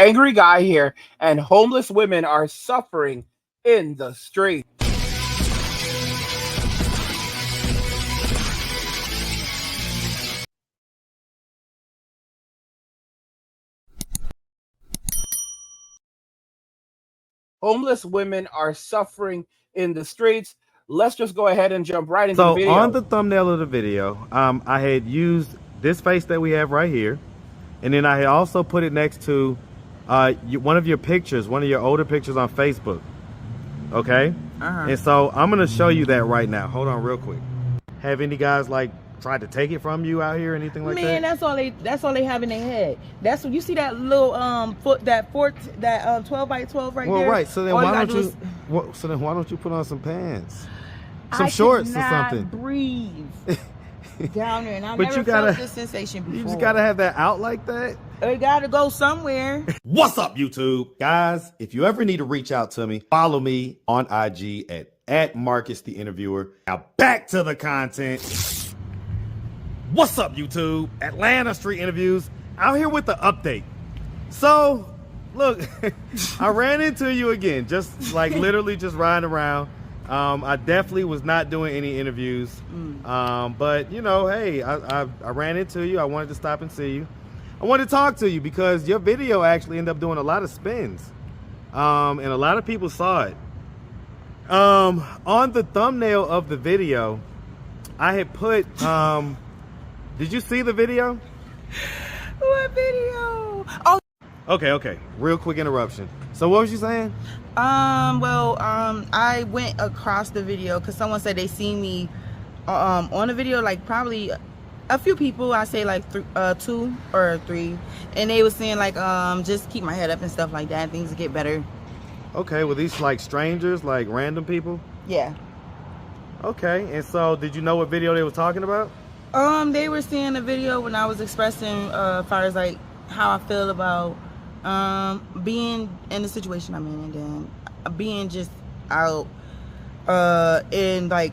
angry guy here, and homeless women are suffering in the street. Homeless women are suffering in the streets. Let's just go ahead and jump right into the video. So on the thumbnail of the video, I had used this face that we have right here, and then I had also put it next to one of your pictures, one of your older pictures on Facebook. Okay. And so I'm gonna show you that right now. Hold on real quick. Have any guys like tried to take it from you out here or anything like that? Man, that's all they have in their head. That's what you see, that little 12 by 12 right there. Well, right. So then why don't you put on some pants, some shorts or something? Breathe down there, and I but never felt this sensation before. You just gotta have that out like that. It gotta go somewhere. What's up, YouTube? Guys, if you ever need to reach out to me, follow me on IG at Marcus the Interviewer. Now back to the content. What's up, YouTube? Atlanta Street Interviews out here with the update. So, look, I ran into you again, just like literally just riding around. I definitely was not doing any interviews, but you know, hey, I ran into you. I wanted to stop and see you. I wanted to talk to you because your video actually ended up doing a lot of spins, and a lot of people saw it. On the thumbnail of the video, I had put, did you see the video? What video? Oh. Okay. Real quick interruption. So what was you saying? I went across the video because someone said they seen me on the video, like probably a few people. I say like 2 or 3, and they was saying like just keep my head up and stuff like that. Things will get better. Okay, were these like strangers, like random people? Yeah. Okay, and so did you know what video they were talking about? They were seeing the video when I was expressing as far as like how I feel about being in the situation I'm in, and then being just out in like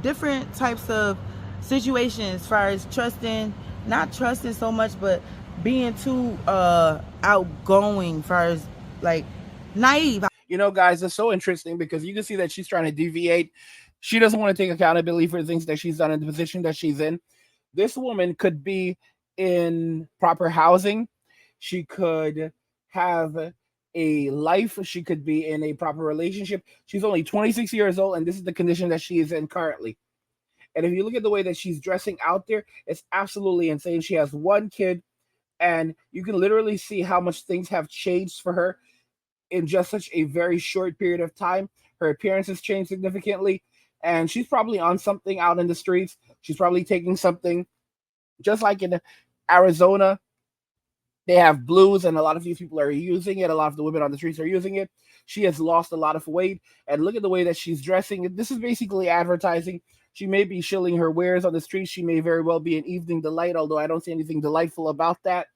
different types of situations as far as not trusting so much, but being too outgoing as far as like naive. You know, guys, it's so interesting because you can see that she's trying to deviate. She doesn't want to take accountability for the things that she's done in the position that she's in. This woman could be in proper housing. She could have a life. She could be in a proper relationship. She's only 26 years old, and this is the condition that she is in currently. And if you look at the way that she's dressing out there, it's absolutely insane. She has 1 kid, and you can literally see how much things have changed for her in just such a very short period of time. Her appearance has changed significantly, and she's probably on something out in the streets. She's probably taking something, just like in Arizona. They have blues, and a lot of these people are using it. A lot of the women on the streets are using it. She has lost a lot of weight, and look at the way that she's dressing. This is basically advertising. She may be shilling her wares on the streets. She may very well be an evening delight, although I don't see anything delightful about that.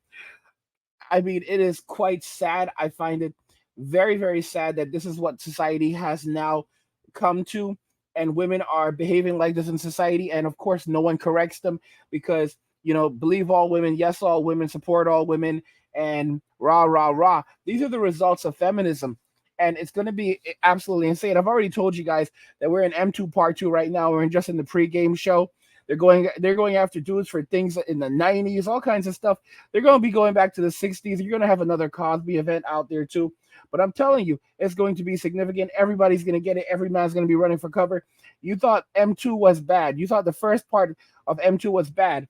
I mean, it is quite sad. I find it very, very sad that this is what society has now come to, and women are behaving like this in society. And of course, no one corrects them because, you know, believe all women, yes, all women, support all women, and rah, rah, rah. These are the results of feminism, and it's going to be absolutely insane. I've already told you guys that we're in M2 Part 2 right now. We're just in the pregame show. They're going after dudes for things in the 90s, all kinds of stuff. They're going to be going back to the 60s. You're going to have another Cosby event out there too. But I'm telling you, it's going to be significant. Everybody's going to get it. Every man's going to be running for cover. You thought M2 was bad. You thought the first part of M2 was bad.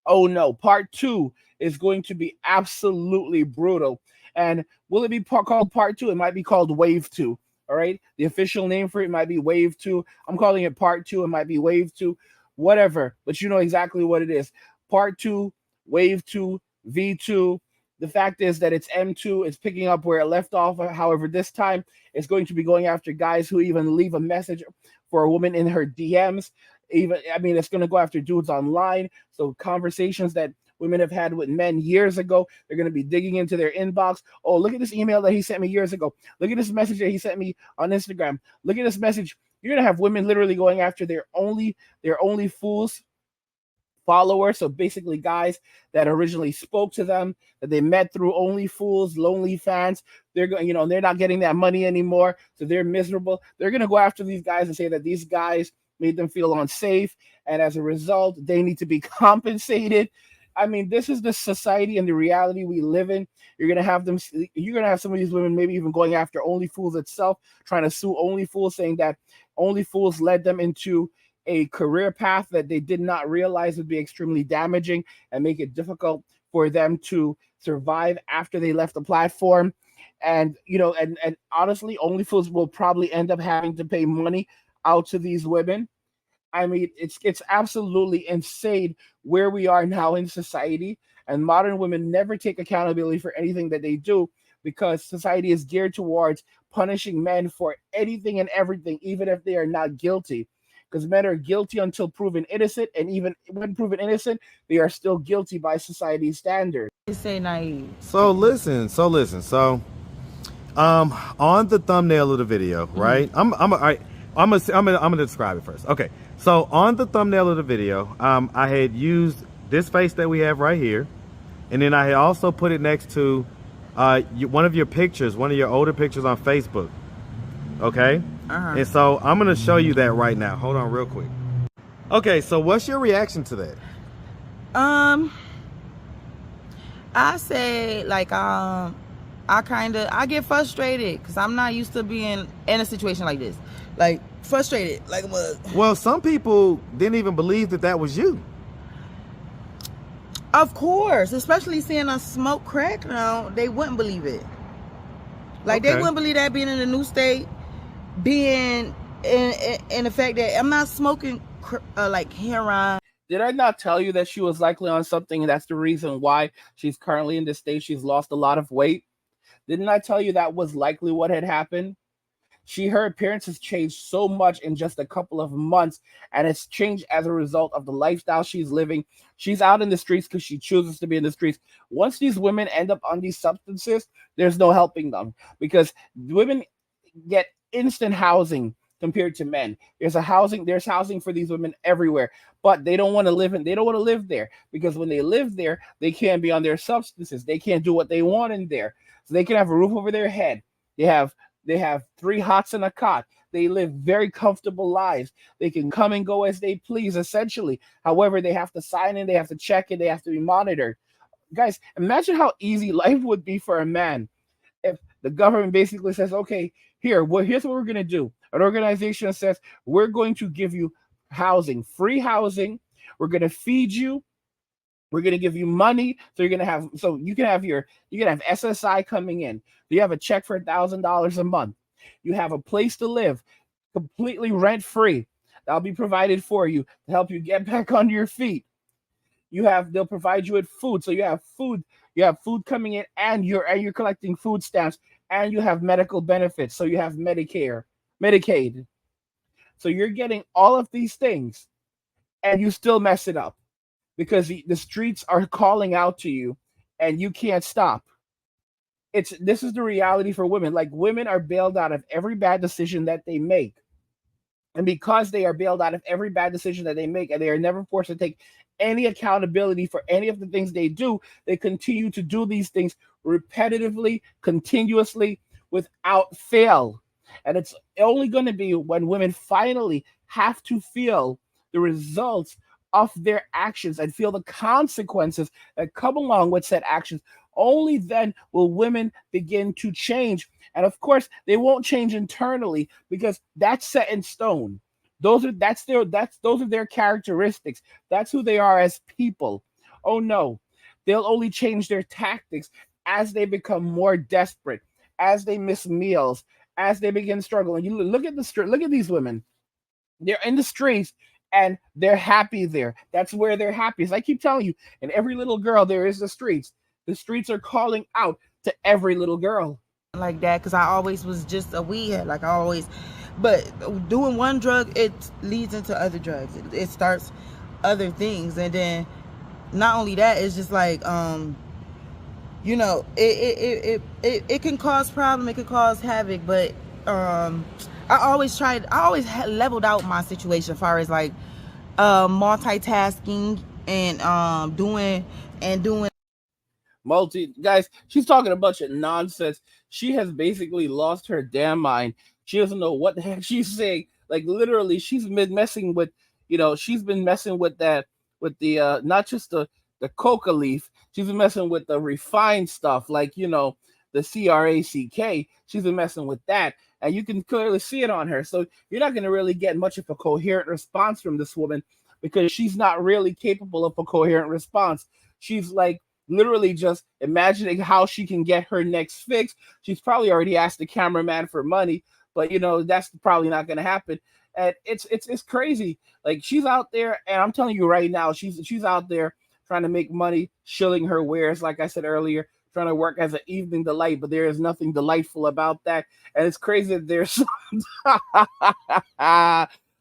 Oh no, Part 2 is going to be absolutely brutal. And will it be called Part 2? It might be called Wave 2. All right. The official name for it might be Wave 2. I'm calling it Part 2. It might be Wave 2. Whatever, but you know exactly what it is. Part 2, Wave 2, V2. The fact is that it's M2. It's picking up where it left off. However, this time it's going to be going after guys who even leave a message for a woman in her DMs. It's going to go after dudes online. So conversations that women have had with men years ago, they're going to be digging into their inbox. Oh, look at this email that he sent me years ago. Look at this message that he sent me on Instagram. Look at this message. You're going to have women literally going after their only fools followers. So basically guys that originally spoke to them, that they met through OnlyFools, Lonely Fans. They're going, they're not getting that money anymore, so they're miserable. They're going to go after these guys and say that these guys made them feel unsafe, and as a result they need to be compensated. I mean, this is the society and the reality we live in. You're gonna have some of these women maybe even going after OnlyFools itself, trying to sue OnlyFools, saying that OnlyFools led them into a career path that they did not realize would be extremely damaging and make it difficult for them to survive after they left the platform. And and honestly, OnlyFools will probably end up having to pay money out to these women. I mean, it's absolutely insane where we are now in society, and modern women never take accountability for anything that they do, because society is geared towards punishing men for anything and everything, even if they are not guilty. Because men are guilty until proven innocent, and even when proven innocent, they are still guilty by society's standards. They say naive. So listen. On the thumbnail of the video, right? I'm gonna describe it first. Okay. So on the thumbnail of the video, I had used this face that we have right here, and then I had also put it next to one of your pictures, one of your older pictures on Facebook. Okay. And so I'm gonna show you that right now. Hold on real quick. Okay, so what's your reaction to that? I say like I get frustrated because I'm not used to being in a situation like this. Like frustrated, like a mug. Well, some people didn't even believe that was you. Of course, especially seeing us smoke crack now, they wouldn't believe it. Like they wouldn't believe that being in a new state, being in the fact that I'm not smoking like heroin. Did I not tell you that she was likely on something, and that's the reason why she's currently in this state? She's lost a lot of weight. Didn't I tell you that was likely what had happened? Her appearance has changed so much in just a couple of months, and it's changed as a result of the lifestyle she's living. She's out in the streets because she chooses to be in the streets. Once these women end up on these substances, there's no helping them, because women get instant housing compared to men. There's housing for these women everywhere, but they don't want to live there, because when they live there, they can't be on their substances. They can't do what they want in there. So they can have a roof over their head. They have 3 hots and a cot. They live very comfortable lives. They can come and go as they please, essentially. However, they have to sign in, they have to check in, they have to be monitored. Guys, imagine how easy life would be for a man if the government basically says, okay, here's what we're going to do. An organization says, we're going to give you housing, free housing. We're going to feed you. We're going to give you money. So you can have SSI coming in. You have a check for $1,000 a month. You have a place to live, completely rent free. That'll be provided for you to help you get back on your feet. They'll provide you with food. So you have food coming in, and you're collecting food stamps, and you have medical benefits. So you have Medicaid. So you're getting all of these things, and you still mess it up because the streets are calling out to you, and you can't stop. This is the reality for women. Like, women are bailed out of every bad decision that they make. And because they are bailed out of every bad decision that they make, and they are never forced to take any accountability for any of the things they do, they continue to do these things repetitively, continuously, without fail. And it's only going to be when women finally have to feel the results of their actions and feel the consequences that come along with said actions. Only then will women begin to change. And of course, they won't change internally, because that's set in stone. Those are their characteristics. That's who they are as people. Oh no, they'll only change their tactics as they become more desperate, as they miss meals, as they begin struggling. You look at these women. They're in the streets and they're happy there. That's where they're happiest. I keep telling you, in every little girl there is the streets. The streets are calling out to every little girl. Like that, because I always was just a weedhead. But doing one drug, it leads into other drugs. It starts other things, and then not only that, it's just like it can cause problem, it can cause havoc. But I always leveled out my situation as far as like multitasking and doing Guys, she's talking a bunch of nonsense. She has basically lost her damn mind. She doesn't know what the heck she's saying. Like literally, she's been messing with, she's been messing with that, with the not just the coca leaf. She's been messing with the refined stuff, like the crack. She's been messing with that, and you can clearly see it on her. So you're not going to really get much of a coherent response from this woman, because she's not really capable of a coherent response. She's like literally just imagining how she can get her next fix. She's probably already asked the cameraman for money, but that's probably not going to happen. And it's crazy. Like, she's out there, and I'm telling you right now, she's out there trying to make money, shilling her wares, like I said earlier, trying to work as an evening delight, but there is nothing delightful about that. And it's crazy that there's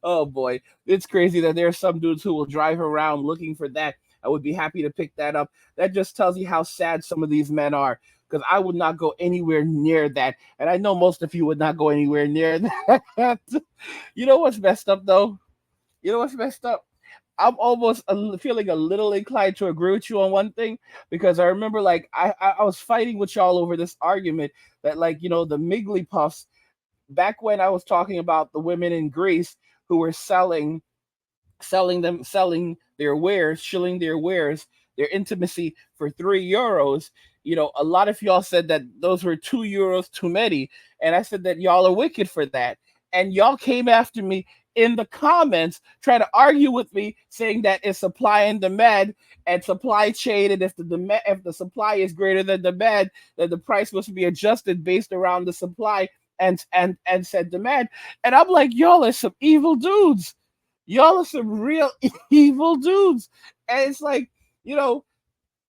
oh boy, it's crazy that there are some dudes who will drive around looking for that. I would be happy to pick that up. That just tells you how sad some of these men are, because I would not go anywhere near that. And I know most of you would not go anywhere near that. You know what's messed up, though? You know what's messed up? I'm almost feeling a little inclined to agree with you on one thing, because I remember, like, I was fighting with y'all over this argument that, like, the Miggly Puffs, back when I was talking about the women in Greece who were selling their wares, shilling their wares, their intimacy for €3. A lot of y'all said that those were €2 too many, and I said that y'all are wicked for that. And y'all came after me in the comments, trying to argue with me, saying that it's supply and demand and supply chain, and if the supply is greater than demand, then the price must be adjusted based around the supply and said demand. And I'm like, y'all are some evil dudes. Y'all are some real evil dudes. And it's like, y'all,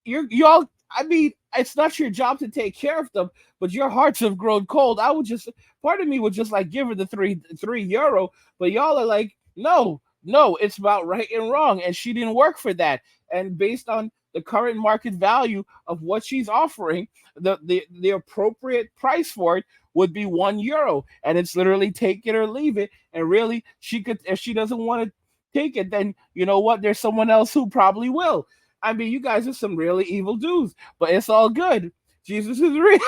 I mean, it's not your job to take care of them, but your hearts have grown cold. Part of me would just like give her the €3, but y'all are like, no, it's about right and wrong. And she didn't work for that. And based on the current market value of what she's offering, the appropriate price for it would be €1. And it's literally take it or leave it. And really, she could, if she doesn't want to take it, then you know what? There's someone else who probably will. I mean, you guys are some really evil dudes, but it's all good. Jesus is real.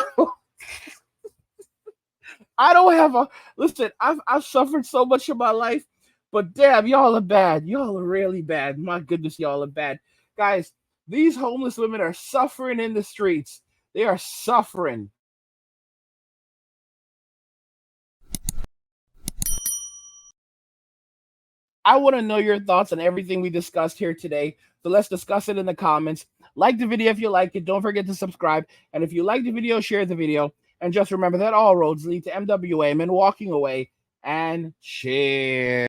I don't have listen, I've suffered so much in my life, but damn, y'all are bad. Y'all are really bad. My goodness, y'all are bad. Guys, these homeless women are suffering in the streets. They are suffering. I want to know your thoughts on everything we discussed here today. So let's discuss it in the comments. Like the video if you like it. Don't forget to subscribe. And if you like the video, share the video. And just remember that all roads lead to MWA, men walking away, and cheers.